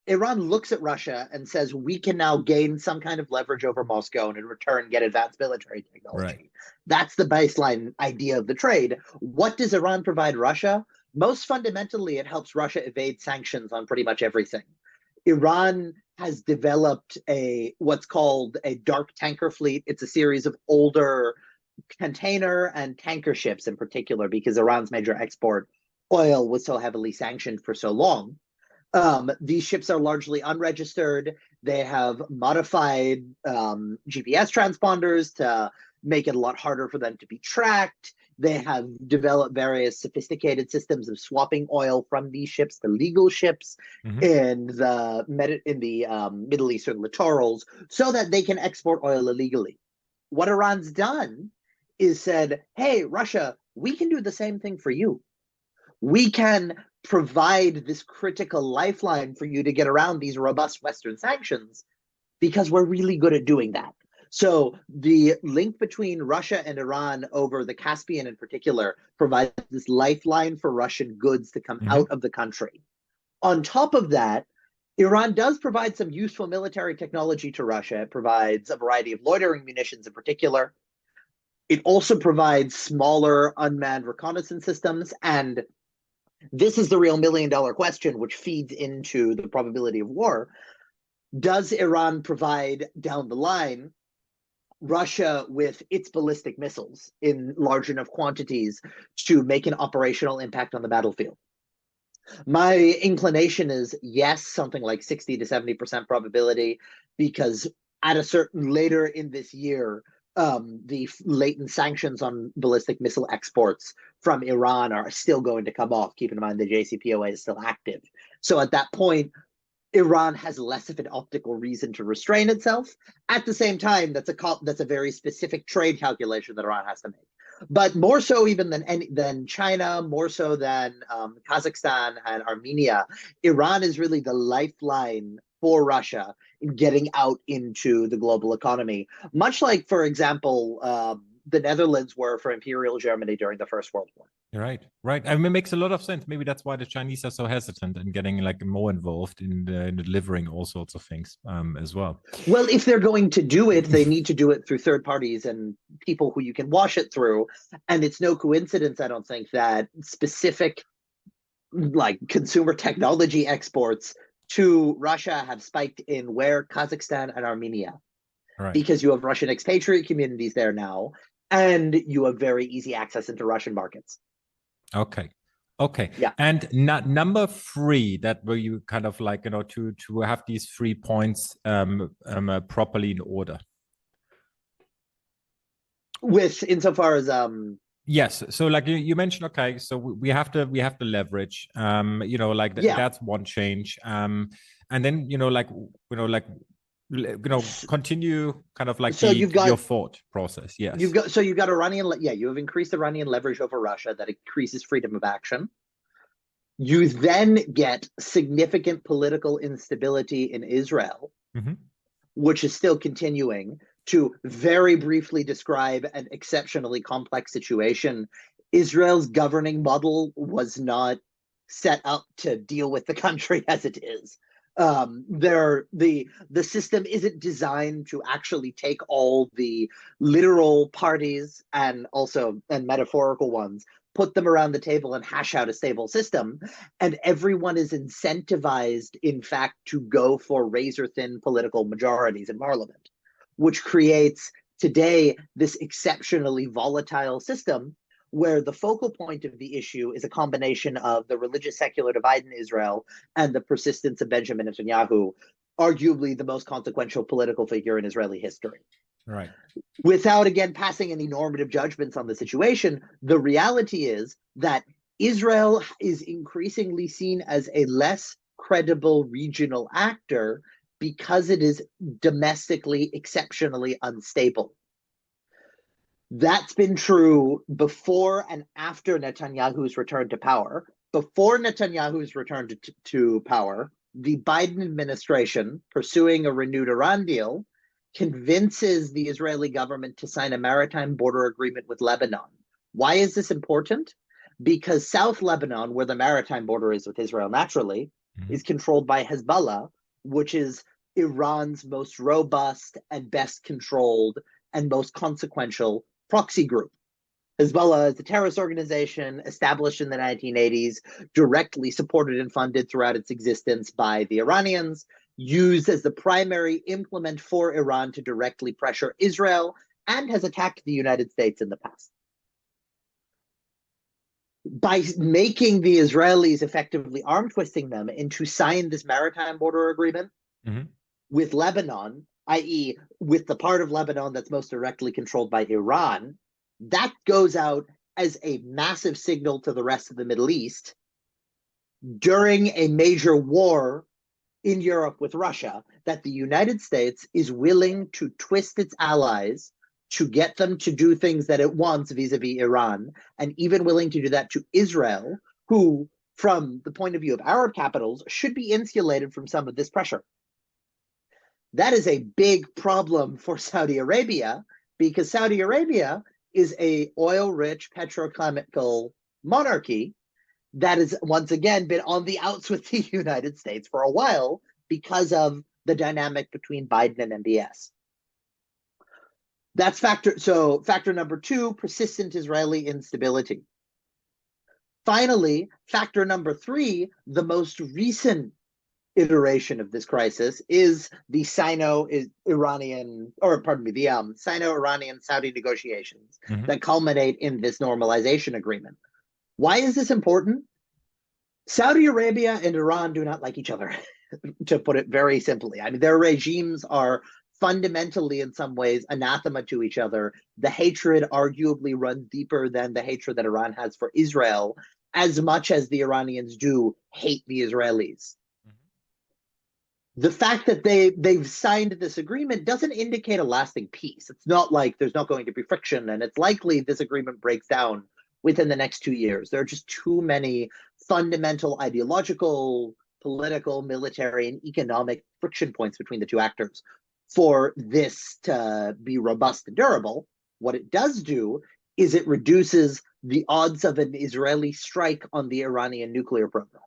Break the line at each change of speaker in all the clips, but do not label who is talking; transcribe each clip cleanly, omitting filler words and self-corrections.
Iran looks at Russia and says, we can now gain some kind of leverage over Moscow and in return get advanced military
Right.
technology. That's the baseline idea of the trade. What does Iran provide Russia? Most fundamentally, it helps Russia evade sanctions on pretty much everything. Iran has developed what's called a dark tanker fleet. It's a series of older container and tanker ships in particular, because Iran's major export, oil, was so heavily sanctioned for so long. These ships are largely unregistered. They have modified GPS transponders to make it a lot harder for them to be tracked. They have developed various sophisticated systems of swapping oil from these ships to legal ships
Hmm.
in the Middle Eastern littorals, so that they can export oil illegally. What Iran's done is said, "Hey, Russia, we can do the same thing for you. We can provide this critical lifeline for you to get around these robust Western sanctions because we're really good at doing that." So the link between Russia and Iran over the Caspian in particular provides this lifeline for Russian goods to come
Hmm.
out of the country. On top of that, Iran does provide some useful military technology to Russia. It provides a variety of loitering munitions in particular. It also provides smaller unmanned reconnaissance systems. And this is the real $1 million question, which feeds into the probability of war. Does Iran provide down the line Russia with its ballistic missiles in large enough quantities to make an operational impact on the battlefield? My inclination is yes, something like 60 to 70% probability, because at a certain later in this year, the latent sanctions on ballistic missile exports from Iran are still going to come off. Keep in mind the JCPOA is still active. So at that point, Iran has less of an optical reason to restrain itself. At the same time, that's a very specific trade calculation that Iran has to make. But more so even than China, more so than Kazakhstan and Armenia, Iran is really the lifeline for Russia in getting out into the global economy. Much like, for example, the Netherlands were for Imperial Germany during the First World War.
Right, right. I mean, it makes a lot of sense. Maybe that's why the Chinese are so hesitant and getting like more involved in delivering all sorts of things as well.
Well, if they're going to do it, they need to do it through third parties and people who you can wash it through. And it's no coincidence, I don't think, that specific like consumer technology exports to Russia have spiked in where Kazakhstan and Armenia,
Right.
because you have Russian expatriate communities there now, and you have very easy access into Russian markets.
Okay. Okay.
Yeah.
And number three, that where you kind of like, to have these 3 points properly in order.
With insofar as
Yes. So like you mentioned, okay, so we have to leverage, like
yeah.
that's one change. And then, continue kind of like
So
your thought process. Yes.
you've got Iranian, yeah, you have increased Iranian leverage over Russia that increases freedom of action. You then get significant political instability in Israel,
Mm-hmm.
which is still continuing. To very briefly describe an exceptionally complex situation, Israel's governing model was not set up to deal with the country as it is. The system isn't designed to actually take all the literal parties and metaphorical ones, put them around the table and hash out a stable system. And everyone is incentivized, in fact, to go for razor thin political majorities in parliament, which creates today this exceptionally volatile system where the focal point of the issue is a combination of the religious secular divide in Israel and the persistence of Benjamin Netanyahu, arguably the most consequential political figure in Israeli history.
Right.
Without, again, passing any normative judgments on the situation, the reality is that Israel is increasingly seen as a less credible regional actor because it is domestically exceptionally unstable. That's been true before and after Netanyahu's return to power. Before Netanyahu's return to power, the Biden administration, pursuing a renewed Iran deal, convinces the Israeli government to sign a maritime border agreement with Lebanon. Why is this important? Because South Lebanon, where the maritime border is with Israel naturally, is controlled by Hezbollah, which is Iran's most robust and best controlled and most consequential proxy group. Hezbollah is a terrorist organization established in the 1980s, directly supported and funded throughout its existence by the Iranians, used as the primary implement for Iran to directly pressure Israel, and has attacked the United States in the past. By making the Israelis effectively arm twisting them into sign this maritime border agreement with Lebanon, i.e., with the part of Lebanon that's most directly controlled by Iran, that goes out as a massive signal to the rest of the Middle East during a major war in Europe with Russia that the United States is willing to twist its allies to get them to do things that it wants vis-a-vis Iran, and even willing to do that to Israel, who, from the point of view of Arab capitals, should be insulated from some of this pressure. That is a big problem for Saudi Arabia, because Saudi Arabia is a oil-rich petrochemical monarchy that has once again been on the outs with the United States for a while because of the dynamic between Biden and MBS. That's factor number 2, persistent Israeli instability. Finally, factor number 3, the most recent iteration of this crisis is the Sino-Iranian Saudi negotiations that culminate in this normalization agreement. Why is this important? Saudi Arabia and Iran do not like each other, to put it very simply. I mean, their regimes are fundamentally, in some ways, anathema to each other. The hatred arguably runs deeper than the hatred that Iran has for Israel, as much as the Iranians do hate the Israelis. The fact that they've signed this agreement doesn't indicate a lasting peace. It's not like there's not going to be friction, and it's likely this agreement breaks down within the next 2 years. There are just too many fundamental ideological, political, military, and economic friction points between the two actors for this to be robust and durable. What it does do is it reduces the odds of an Israeli strike on the Iranian nuclear program.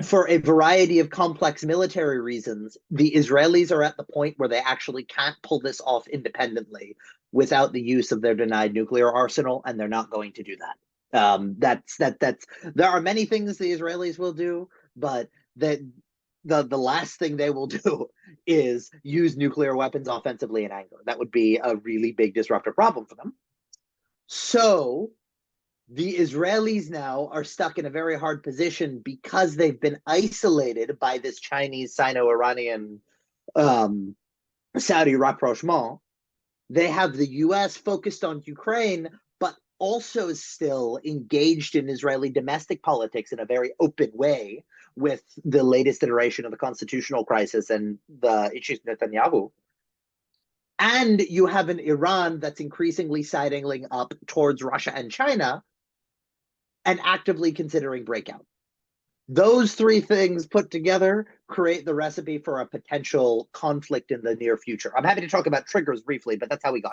For a variety of complex military reasons, the Israelis are at the point where they actually can't pull this off independently without the use of their denied nuclear arsenal, and they're not going to do that. There are many things the Israelis will do, but the last thing they will do is use nuclear weapons offensively in anger. That would be a really big disruptive problem for them. So the Israelis now are stuck in a very hard position because they've been isolated by this Chinese Sino-Iranian Saudi-Rapro Shma'an. They have the US focused on Ukraine, but also still engaged in Israeli domestic politics in a very open way with the latest iteration of the constitutional crisis and the issues with Netanyahu. And you have an Iran that's increasingly sidling up towards Russia and China and actively considering breakout. Those three things put together create the recipe for a potential conflict in the near future. I'm happy to talk about triggers briefly, but that's how we got